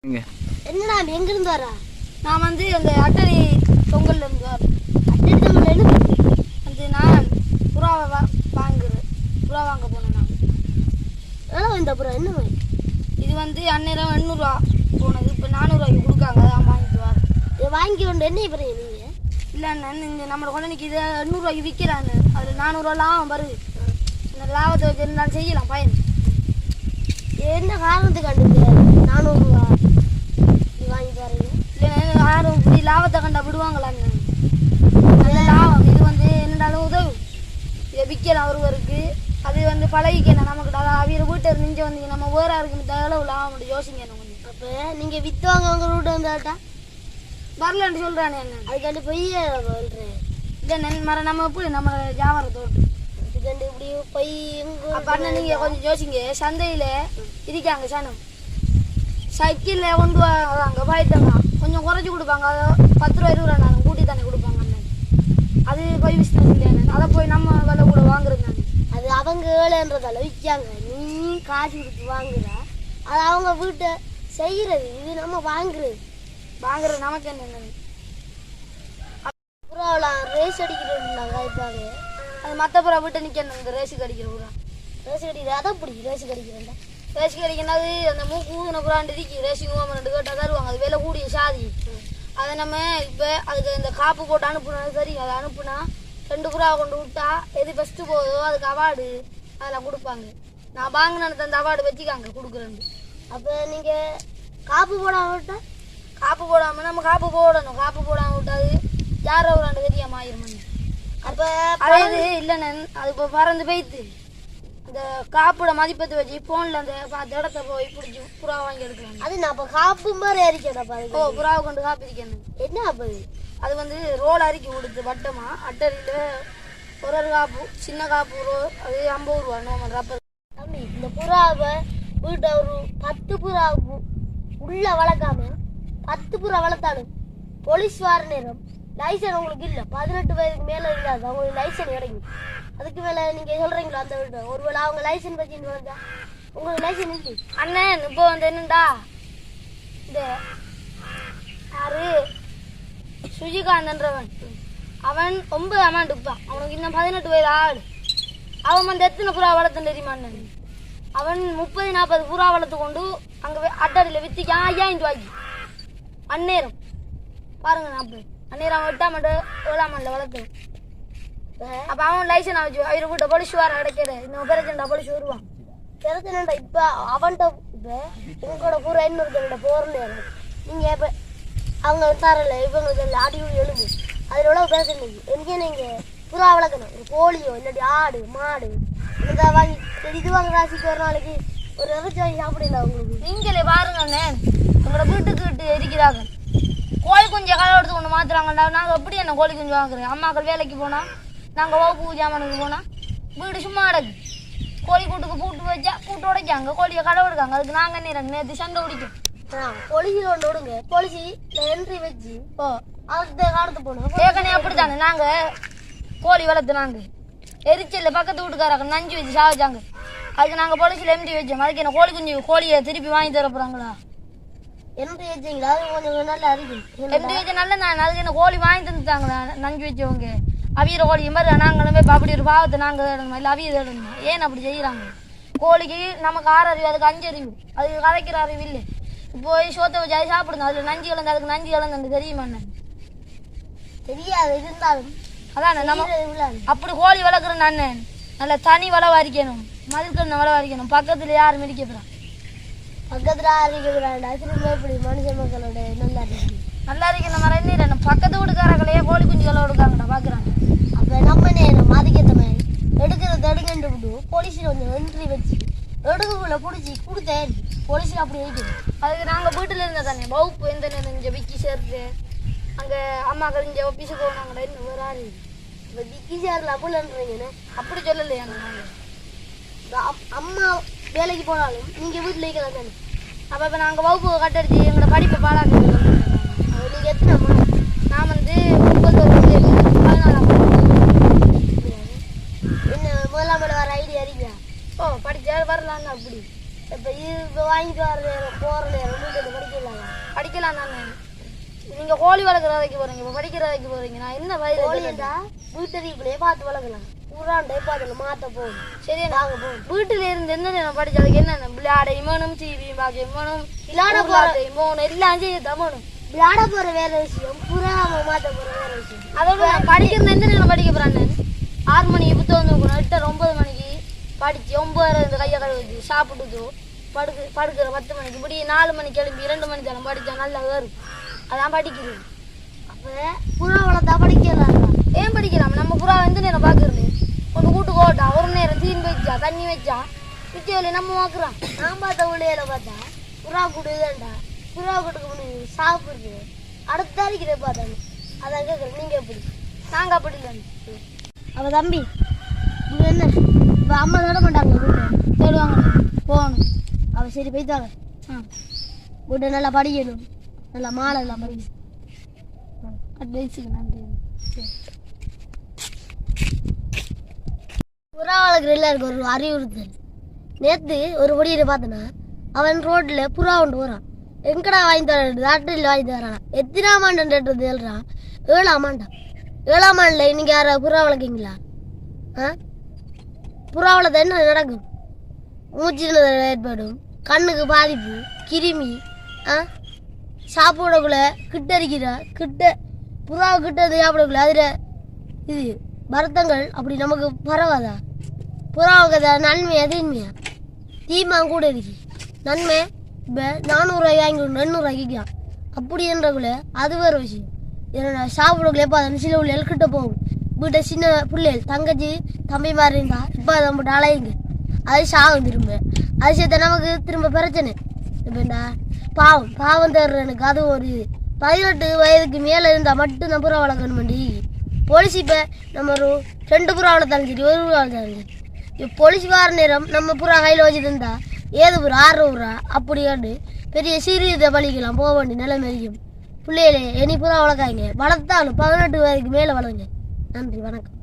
என்னடா எங்கிருந்து வரா? நான் வந்து அந்த அட்டடி தொங்கல்ல இருந்து வரேன். அட்டடி தொங்கல் என்ன வந்து நான் புறாவை வாங்குறேன். புறா வாங்க போனேன் நான். எவ்வளோ இந்த புறா என்ன மாதிரி? இது வந்து அந்நேரம் 800 போனது. இப்போ 400 கொடுக்காங்க. அதான் வாங்கிட்டு வரேன். இதை வாங்கி கொண்டு என்ன பண்ணுங்க நீங்கள்? இல்லை அண்ணன் இங்கே நம்மளோட கொண்டனைக்கு இதை 800 விற்கிறான்னு. அதில் 400 லாபம் வருது. இந்த லாபத்தை வச்சு இருந்தாலும் செய்யலாம் பயன். என்ன காரணத்துக்கு கண்டுங்க 400 நீ வாங்கி தரீங்க? இல்லை யாரும் இப்படி லாபத்தை கண்டா விடுவாங்களான்னு. நல்ல லாபம். இது வந்து என்னடாலும் உதவும். இதை விற்கலாம் ஒருவருக்கு. அது வந்து பழகிக்கணும் நமக்கு. அவிய வீட்டை நிஞ்ச வந்தீங்க நம்ம வேற இருக்கு எவ்வளவு லாபம் மட்டும் யோசிக்கணும் கொஞ்சம். அப்போ நீங்கள் விற்றவங்க உங்கள் வீட்டை வந்தாட்டா வரலன்னு சொல்கிறானே என்ன? அதுக்காண்டி பொய் சொல்கிறேன். இல்லை மரம் நம்ம எப்படி நம்ம வியாபாரத்தோடு அதுக்காண்டி இப்படி பொய் அப்போ அண்ணன் நீங்கள் கொஞ்சம் யோசிங்க. சந்தையில் இருக்காங்க சனம் சைக்கிளில் கொண்டு வராங்க பாய்த்தாங்க. கொஞ்சம் குறைச்சி கொடுப்பாங்க. அதை 10 ரூபா 20 ரூபா நான் கூட்டி தானே கொடுப்பாங்க அண்ணன். அது போய் பிஸ்னஸ் இல்லையா? அதை போய் நம்ம விலை கூட வாங்குறது நான். அது அவங்க ஏழைன்றதால விற்காங்க. நீ காசு கொடுத்து வாங்குற. அது அவங்க வீட்டை செய்கிறது. இது நம்ம வாங்குறது நமக்கு என்ன புறாவெல்லாம் ரேஸ் அடிக்கிறோம்லாங்க இருப்பாங்க. அது மற்ற புறா வீட்டை நிற்கணும். இந்த ரேஸுக்கு அடிக்கிற புறா ரேஸ் அடிக்கிற அதான் பிடிக்கும். ரேஸுக்கு அடிக்கிறேன்டா. ரேஸுக்கு அடிக்கிறது அந்த மூக்கு ஊதுன புறாண்டு இருக்கு. ரேஸிங் 2 கேட்டால் தருவாங்க. அது விலை கூடிய சாதி. அதை நம்ம இப்போ அதுக்கு இந்த காப்பு போட்டு அனுப்புனா சரி. அதை அனுப்புனா 2 புறா கொண்டு விட்டா எது ஃபஸ்ட்டு போகுதோ அதுக்கு அவார்டு அதெல்லாம் கொடுப்பாங்க. நான் வாங்கினது அந்த அவார்டு வச்சுக்காங்க கொடுக்குறேன். அப்போ நீங்கள் காப்பு போடாமல் விட்டால் காப்பு போடாமல் நம்ம காப்பு போடணும். காப்பு போடாமல் விட்டாது யாரோ ஒரு 2 தெரியாம ஆயிரம். அப்போ அதாவது இல்லைன்னு அது இப்போ பறந்து போய்த்து அந்த காப்போட மதிப்பத்தை வச்சு ஃபோனில் அந்த இடத்த போய் பிடிச்சி புறா வாங்கி எடுக்கலாம். அது நான் அப்போ காப்பு மாதிரி அரிக்கேன்ப்பா. ஓ புறாவை கொண்டு காப்பு இருக்கணும். என்ன அப்போ அது வந்து ரோல் அரிக்கி கொடுத்து வட்டமாக அட்டரியில் ஒரு காப்பு சின்ன காப்பு அது 50 ரூபா நோமன் ரப்பர். தம்பி இந்த புறாவை வீட்டை ஒரு 10 புறாவுக்கு உள்ளே வளர்க்காம 10 புறா வளர்த்தாலும் போலீஸ் வார நேரம் லைசன் உங்களுக்கு இல்லை. 18 வயதுக்கு மேலே இல்லாது அவங்களுக்கு லைசன் கிடைக்கும். அதுக்கு மேலே நீங்கள் சொல்கிறீங்களா அந்த வீட்டை ஒருவேளை அவங்க லைசன் வச்சுன்னு வளர்ந்தா உங்களுக்கு லைசன் இல்லை. அண்ணன் இப்போ வந்து என்னண்டா இந்த யாரு சுஜிகாந்தன்றவன் அவன் 9 அமௌண்ட் விற்பான். அவனுக்கு இன்னும் 18 வயது ஆள். அவன் வந்து எத்தனை புறா வளர்த்துன்னு தெரியுமா அண்ணன்? அவன் 30-40 புறா வளர்த்து கொண்டு அங்கே அட்டடியில் விற்றுக்கு 5000 ரூபாய்க்கு அந்நேரம் பாருங்க. நான் அந்நேரம் அவன் 8ஆம் ஆண்டு 7ஆம் ஆண்டில் வளர்த்தேன். அப்போ அவன் லைசன் வச்சு அவர் வீட்டை போலீஸ் வாரம் கிடைக்கிற இன்னும் பிரச்சனை போலீஸ் வருவான். பிரச்சனைடா இப்போ அவன்கிட்ட இப்போ உங்களோட பூரா இன்னொருத்தரோட போகிற நேரம் நீங்கள் இப்போ அவங்க தரல இவங்க அடி எழுது அதில் எவ்வளோ பிரச்சனை எனக்கு. நீங்கள் புறா வளர்க்கணும். ஒரு கோழியோ இல்லாட்டி ஆடு மாடு இந்த வாங்கி இது வாங்க ராசிக்கு ஒரு நாளைக்கு ஒரு இறைச்சி வாங்கி சாப்பிடல உங்களுக்கு. நீங்களே பாருங்க அண்ணன் உங்களோட வீட்டுக்கு விட்டு இருக்கிறாங்க. கோழி குஞ்சை களை எடுத்து கொண்டு மாத்துறாங்கண்டா. நாங்கள் எப்படி என்ன கோழி குஞ்சு வாங்குறோம்? அம்மாக்கள் வேலைக்கு போனால் நாங்கள் வகுப்பு ஜாமானுக்கு போனால் வீடு சும்மா அடக்கு. கோழி கூட்டுக்கு பூட்டு வச்சா பூட்டு உடைக்காங்க. கோழியை கடை எடுக்காங்க. அதுக்கு நாங்கள் நேற்று சண்டை பிடிக்கும். பொலிசி ஒன்று விடுங்க. பொலிசி என்ட்ரி வச்சு ஓ அந்த காலத்து போனோம் ஏற்கனவே அப்படித்தானே நாங்கள் கோழி வளர்த்துனாங்க. எரிச்சலில் பக்கத்து வீட்டுக்காரங்க நஞ்சு வச்சு சாவிச்சாங்க. அதுக்கு நாங்கள் பொலிசியில் எம்டி வச்சோம். அதுக்கு என்ன கோழி குஞ்சு கோழியை திருப்பி வாங்கி தர போகிறாங்களா? எம்டி வச்சிங்களா? அது கொஞ்சம் நல்லா இருக்கும். எம்டி வச்ச நல்ல நான் அதுக்கு என்ன கோழி வாங்கி தந்துட்டாங்களா நஞ்சு வச்சவங்க? அவியற கோழி மாதிரி நாங்களும் போய் அப்படி ஒரு பாவத்தை நாங்கள் தேடணுமா? இல்லை அவிய தேடணுமா? ஏன் அப்படி செய்கிறாங்க? கோழிக்கு நமக்கு 6 அறிவு அதுக்கு 5 அறிவு. அதுக்கு கதைக்கிற அறிவு இல்லை. போய் சோத்தை வச்சு அது சாப்பிடுங்க. அதில் நஞ்சு கலந்து அதுக்கு நஞ்சு கலந்து தெரியுமா என்ன? தெரியாது இருந்தாலும் அதான் நம்ம அப்படி கோழி வளர்க்குறேன் அண்ணன். நல்ல தனி வலை வாரிக்கணும். மதுக்கண்ணை வலை வாரிக்கணும். பக்கத்தில் யாரும் மிதிக்கப்படான். பக்கத்தில் அறிக்கிறாண்டா திரும்ப எப்படி மனுஷ மக்களோட நல்லா இருக்கு. நல்லா இருக்கிற மாதிரி என்ன பக்கத்து வீட்டுக்காரங்களையே கோழி குஞ்சுகளை எடுக்காங்கடா பார்க்குறாங்க. அப்போ நம்ம நேரம் அதுக்கேற்ற மாதிரி எடுக்கிறது எடுக்கண்டு விட்டு போலீஸில் கொஞ்சம் என்ட்ரி வச்சு எடுக்கக்குள்ள பிடிச்சி கொடுத்தேன். போலீஸில் அப்படி வைக்கணும். அதுக்கு நாங்கள் வீட்டில் இருந்தால் தானே வகுப்பு எந்த நேரம் இங்கே விக்கி சேர்த்து அங்கே அம்மா கழிஞ்ச ஆஃபீஸுக்கு போனாங்கடா. இன்னும் ஒரு ஆள் இப்போ விக்கி சேரில் அப்படின்றீங்கன்னு அப்படி சொல்லலையா? நாங்கள் அம்மா வேலைக்கு போனாலும் நீங்கள் வீட்டில் வைக்கலாம் தானே. அப்போ இப்போ நாங்கள் வகுப்பு கட்டடிச்சு எங்களோட படிப்பை பாழாக்குறோம். நீங்கள் எத்தனை அம்மா? நான் வந்து 14ஆம் என்ன முதலாம் வர ஐடியா இருக்கா? ஓ படித்தா வரலான்னு அப்படி இப்போ இது வாங்கிட்டு வர நேரம் போகிற நேரம் வீட்டில் படிக்கலாம் படிக்கலாம் தானே. நீங்க கோழி வளர்க்குறதைக்கு போறீங்க, இப்போ படிக்கிறதைக்கு போறீங்க. நான் என்ன வயது கோழிண்டா வீட்டறிவுக்குள்ளேயே பார்த்து வளர்க்கலாம். புறாண்டே பார்த்துல மாற்ற போகும். சரி, நாங்கள் போகும். வீட்டுல இருந்து என்ன நேரம் படிச்சு அதுக்கு என்ன விளையாட இமனும் டிவி பார்க்க இமனும் விளையாட இமனும் எல்லாம் செய்ய தமனும் விளையாட போகிற வேற விஷயம், புறா மாற்ற போகிற வேற விஷயம். அதோட நான் படிக்கிறது எந்த நேரம் படிக்க போறேன். 6 மணிக்கு புத்தகம் தூக்கணும், 8 9 மணிக்கு படிச்சு 9 இந்த கையை கழுவிச்சு சாப்பிட்டு படுக்கிற 10 மணிக்கு இப்படி 4 மணிக்கு கிளம்பி 2 மணி தரம் படித்தா நல்லா வரும். அதான் படிக்கிறது. அப்போ புறா வளர்த்தா படிக்கலாம். ஏன் படிக்கலாம்? நம்ம புறா எந்த நேரம் பார்க்கறது? கொஞ்சம் கூட்டு கோட்டா ஒரு நேரம் தீன் வச்சா தண்ணி வச்சா பிச்சையில நம்ம பார்க்குறோம். நான் பார்த்த உள்ளையில பார்த்தா புறா கூடுதாண்டா, புறா கூட்டுக்கு முடியுது சாப்பிடுது அடுத்த அடிக்கிற பார்த்தாங்க. அதான் கேட்குறேன், நீங்கள் எப்படி? நாங்கள் அப்படி இல்லை. அப்போ தம்பி இது என்ன இப்போ அம்மா தட மாட்டாங்க வீட்டை தேடுவாங்க போகணும். அவ சரி போய்த்தாங்க. வீட்டை நல்லா படிக்கணும், நல்லா மாலை எல்லாம் படிக்கணும். அட்வைஸுக்கு நன்றி. புறா வளர்க்குற எல்லாருக்கும் ஒரு அறிவுறுத்தல். நேற்று ஒரு படியில் பார்த்தேன்னா அவன் ரோட்டில் புறா கொண்டு போகிறான். எங்கடா வாங்கி தரேன், அட்டில் வாங்கி தரான். எத்தனாம் ஆண்டுன்றது எழுறான், 7ஆம் ஆண்டா. 7ஆம் ஆண்டில் நீங்கள் யாரை புறா வளர்க்கீங்களா? புறா வளர்த்த என்ன நடக்கும்? மூச்சு ஏற்படும், கண்ணுக்கு பாதிப்பு, கிருமி, சாப்பிடக்குள்ள கிட்ட புறாவை கிட்டது சாப்பிடக்குள்ள அதில் இது வருத்தங்கள் அப்படி நமக்கு பரவாதா? புறாவுக்கு நன்மையா தீன்மையா? தீமா கூட இருக்கு. நன்மை இப்போ 400 ரூபாய் வாங்கி 800 ரூபாய்க்கு அப்படின்றக்குள்ள அது வேறு விஷயம். ஏன்னா சாப்பிடக்குள்ள எப்போ அந்த சில உள்ள கிட்ட போகும். வீட்டை சின்ன பிள்ளைகள் தங்கச்சி தம்பி மாதிரி இருந்தா இப்போ அதை மட்டும் அலையுங்க, அது சாகும் திரும்ப. அது சேர்த்த நமக்கு திரும்ப பிரச்சனை. இப்போண்டா பாவம் தர்றனுக்கு அது ஒரு 18 வயதுக்கு மேலே இருந்தால் மட்டும் நான் புறா வளர்க்கணுமெண்டி. போலீஸ் இப்போ நம்ம ஒரு 2 புறா வளர்த்தாலும் சரி, 1 புறா வளர்த்தாலும் சரி, இப்போ போலீஸ் வார நேரம் நம்ம புறா கையில் வச்சுட்டு இருந்தா ஏது புறா 6 புறா அப்படி கண்டு பெரிய சிறிய பலிக்கலாம் போக வேண்டிய நிலைமை இருக்கும். பிள்ளைகளே இனி புறா வளர்க்காங்க, வளர்த்தாலும் 18 வயதுக்கு மேலே வளருங்க. நன்றி, வணக்கம்.